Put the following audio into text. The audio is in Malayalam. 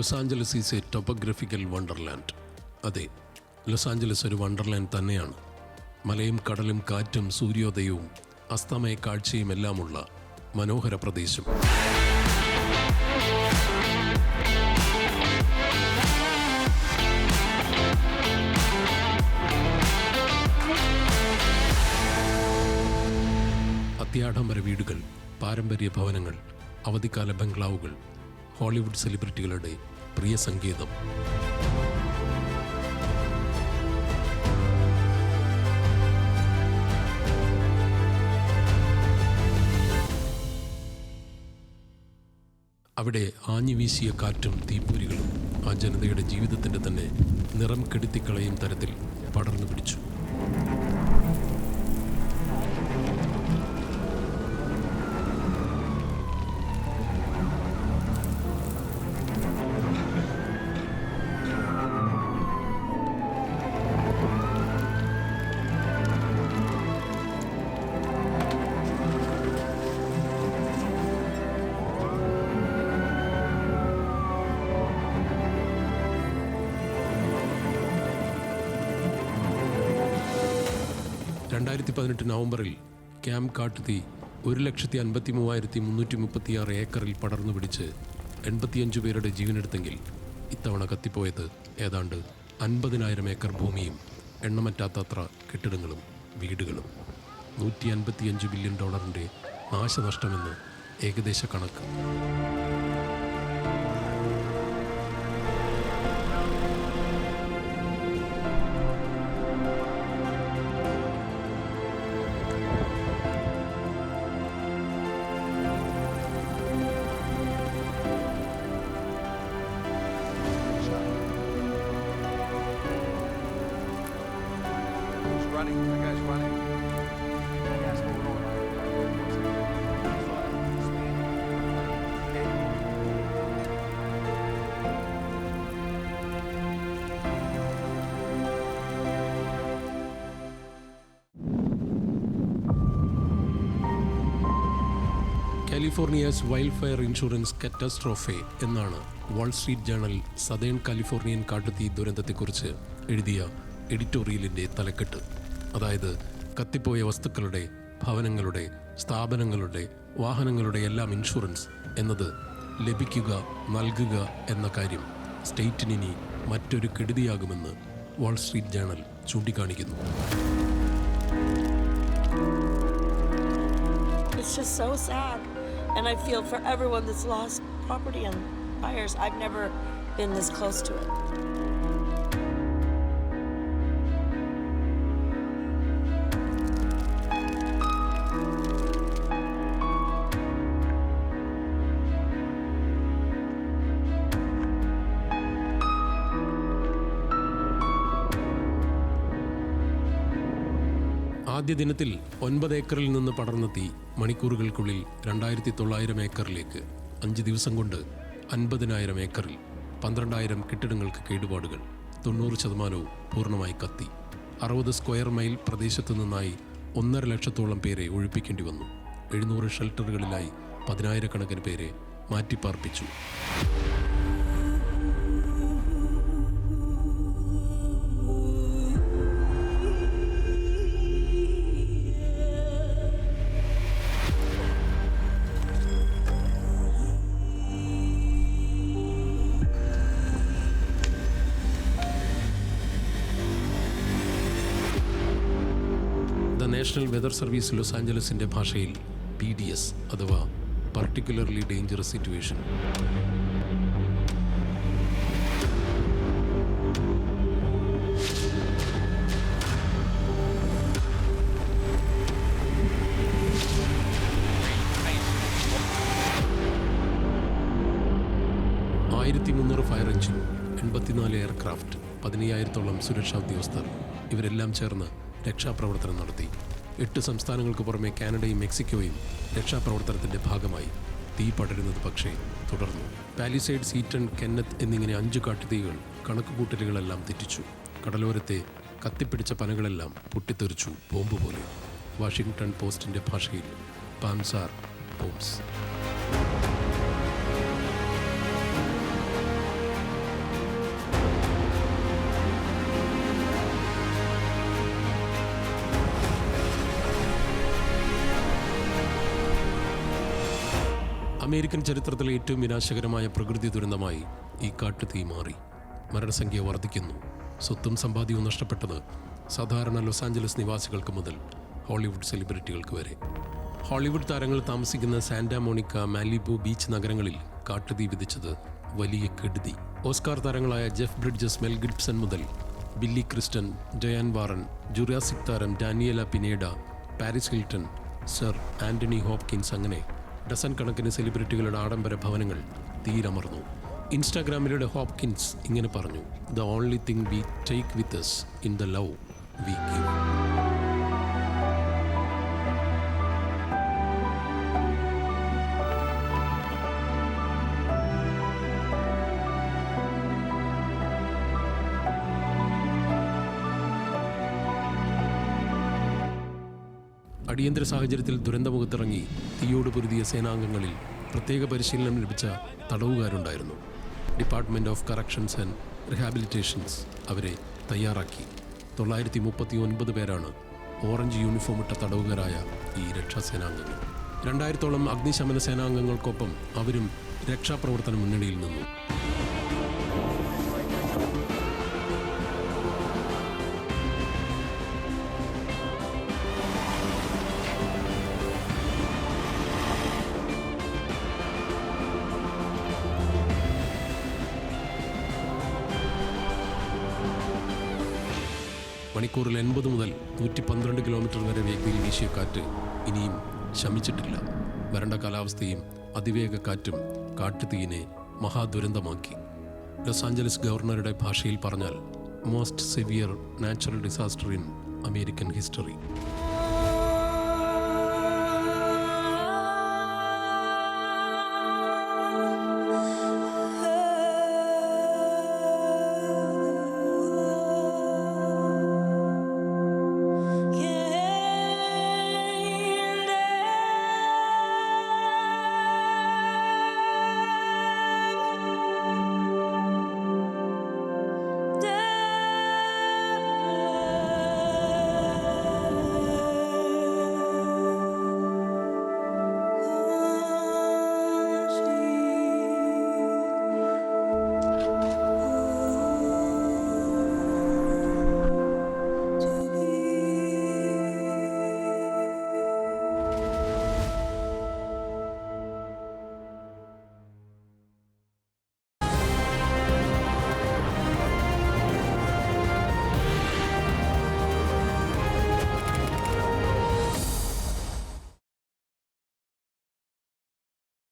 Los Angeles is A topographical Wonderland. അതെ, ലോസ് ആഞ്ചലസ് ഒരു വണ്ടർലാൻഡ് തന്നെയാണ്. മലയും കടലും കാറ്റും സൂര്യോദയവും അസ്തമയ കാഴ്ചയും എല്ലാമുള്ള മനോഹര പ്രദേശം. അത്യാഡംബര വീടുകൾ, പാരമ്പര്യ ഭവനങ്ങൾ, അവധിക്കാല ബംഗ്ലാവുകൾ, ഹോളിവുഡ് സെലിബ്രിറ്റികളുടെ പ്രിയ സങ്കേതം. അവിടെ ആഞ്ഞുവീശിയ കാറ്റും തീപ്പൊരികളും ആ ജനതയുടെ ജീവിതത്തിൻ്റെ തന്നെ നിറം കെടുത്തിക്കളയും തരത്തിൽ പടർന്നു പിടിച്ചു. നവംബറിൽ ക്യാമ്പ് കാട്ടുതീ 1,53,336 ഏക്കറിൽ പടർന്നു പിടിച്ച് 85 പേരുടെ ജീവനെടുത്തെങ്കിൽ ഇത്തവണ കത്തിപ്പോയത് ഏതാണ്ട് 50,000 ഏക്കർ ഭൂമിയും എണ്ണമറ്റാത്തത്ര കെട്ടിടങ്ങളും വീടുകളും. $155 ബില്യൺ നാശനഷ്ടമെന്ന് ഏകദേശ കണക്ക്. കാലിഫോർണിയാസ് വൈൽഡ്ഫയർ ഇൻഷുറൻസ് കാറ്റസ്ട്രോഫെ എന്നാണ് Wall Street journal southern Californian കാട്ടുതീ ദുരന്തത്തെക്കുറിച്ച് എഴുതിയ എഡിറ്റോറിയലിൻ്റെ തലക്കെട്ട്. അതായത് കത്തിപ്പോയ വസ്തുക്കളുടെ, ഭവനങ്ങളുടെ, സ്ഥാപനങ്ങളുടെ, വാഹനങ്ങളുടെ എല്ലാം ഇൻഷുറൻസ് എന്നത് ലഭിക്കുക, നൽകുക എന്ന കാര്യം സ്റ്റേറ്റിനി മറ്റൊരു കെടുതിയാകുമെന്ന് വാൾ സ്ട്രീറ്റ് ജേണൽ ചൂണ്ടിക്കാണിക്കുന്നു. It's just so sad, and I feel for everyone that's lost property and fires. I've never been this close to it. ആദ്യ ദിനത്തിൽ 9 ഏക്കറിൽ നിന്ന് പടർന്ന തീ മണിക്കൂറുകൾക്കുള്ളിൽ 2,900 ഏക്കറിലേക്ക്, 5 ദിവസം കൊണ്ട് 50,000 ഏക്കറിൽ, 12,000 കെട്ടിടങ്ങൾക്ക് കേടുപാടുകൾ, 90% പൂർണ്ണമായി കത്തി. 60 സ്ക്വയർ മൈൽ പ്രദേശത്തു നിന്നായി 1.5 ലക്ഷത്തോളം പേരെ ഒഴിപ്പിക്കേണ്ടി വന്നു. 700 ഷെൽട്ടറുകളിലായി 10,000 പേരെ മാറ്റിപ്പാർപ്പിച്ചു. നാഷണൽ വെതർ സർവീസ് ലോസ് ആഞ്ചലസിൻ്റെ ഭാഷയിൽ PDS അഥവാ particularly dangerous situation. Fire engine, 84 aircraft, 15,000-ഓളം സുരക്ഷാ ഉദ്യോഗസ്ഥർ ഇവരെല്ലാം ചേർന്ന് രക്ഷാപ്രവർത്തനം നടത്തി. 8 സംസ്ഥാനങ്ങൾക്ക് പുറമെ കാനഡയും മെക്സിക്കോയും രക്ഷാപ്രവർത്തനത്തിൻ്റെ ഭാഗമായി. തീ പടരുന്നത് പക്ഷേ തുടർന്നു. പാലിസൈഡ്സ്, ഈറ്റൺ, കെന്നത്ത് എന്നിങ്ങനെ 5 കാട്ടുതീകൾ കണക്കുകൂട്ടലുകളെല്ലാം തെറ്റിച്ചു. കടലോരത്തെ കത്തിപ്പിടിച്ച പനകളെല്ലാം പൊട്ടിത്തെറിച്ചു ബോംബ് പോലെ. വാഷിംഗ്ടൺ പോസ്റ്റിൻ്റെ ഭാഷയിൽ പാൻസാർ ബോംബ്സ്. അമേരിക്കൻ ചരിത്രത്തിലെ ഏറ്റവും വിനാശകരമായ പ്രകൃതി ദുരന്തമായി ഈ കാട്ടുതീ മാറി. മരണസംഖ്യ വർദ്ധിക്കുന്നു. സ്വത്തും സമ്പാദ്യവും നഷ്ടപ്പെട്ടത് സാധാരണ ലോസ് ആഞ്ചലസ് നിവാസികൾക്ക് മുതൽ ഹോളിവുഡ് സെലിബ്രിറ്റികൾക്ക് വരെ. ഹോളിവുഡ് താരങ്ങൾ താമസിക്കുന്ന സാന്റാ മോണിക്ക, മാലിബു ബീച്ച് നഗരങ്ങളിൽ കാട്ടുതീ വിധിച്ചത് വലിയ കെടുതി. ഓസ്കാർ താരങ്ങളായ ജെഫ് ബ്രിഡ്ജസ്, മെൽ ഗിബ്സൺ മുതൽ Billy Crystal, Diane Warren, Jurassic താരം Daniela Pineda, Paris Hilton, sir Anthony Hopkins, അങ്ങനെ ഡസൻ കണക്കിന് സെലിബ്രിറ്റികളുടെ ആഡംബര ഭവനങ്ങൾ തീരമർന്നു. ഇൻസ്റ്റാഗ്രാമിലൂടെ ഹോപ്കിൻസ് ഇങ്ങനെ പറഞ്ഞു: "the only thing we take with us in the love we give." അടിയന്തര സാഹചര്യത്തിൽ ദുരന്തമുഖത്തിറങ്ങി തീയോട് പൊരുതിയ സേനാംഗങ്ങളിൽ പ്രത്യേക പരിശീലനം ലഭിച്ച തടവുകാരുണ്ടായിരുന്നു. Department of corrections and rehabilitations അവരെ തയ്യാറാക്കി. 939 പേരാണ് ഓറഞ്ച് യൂണിഫോം ഇട്ട തടവുകാരായ ഈ രക്ഷാസേനാംഗങ്ങൾ. 2000-ഓളം അഗ്നിശമന സേനാംഗങ്ങൾക്കൊപ്പം അവരും രക്ഷാപ്രവർത്തന മുന്നണിയിൽ നിന്നു. മണിക്കൂറിൽ 80 മുതൽ 112 കിലോമീറ്റർ വരെ വേഗതയിൽ വീശിയ കാറ്റ് ഇനിയും ശമിച്ചിട്ടില്ല. വരണ്ട കാലാവസ്ഥയും അതിവേഗ കാറ്റും കാട്ടുതീയിനെ മഹാദുരന്തമാക്കി. ലോസ് ആഞ്ചലസ് ഗവർണറുടെ ഭാഷയിൽ പറഞ്ഞാൽ most severe natural disaster in American history.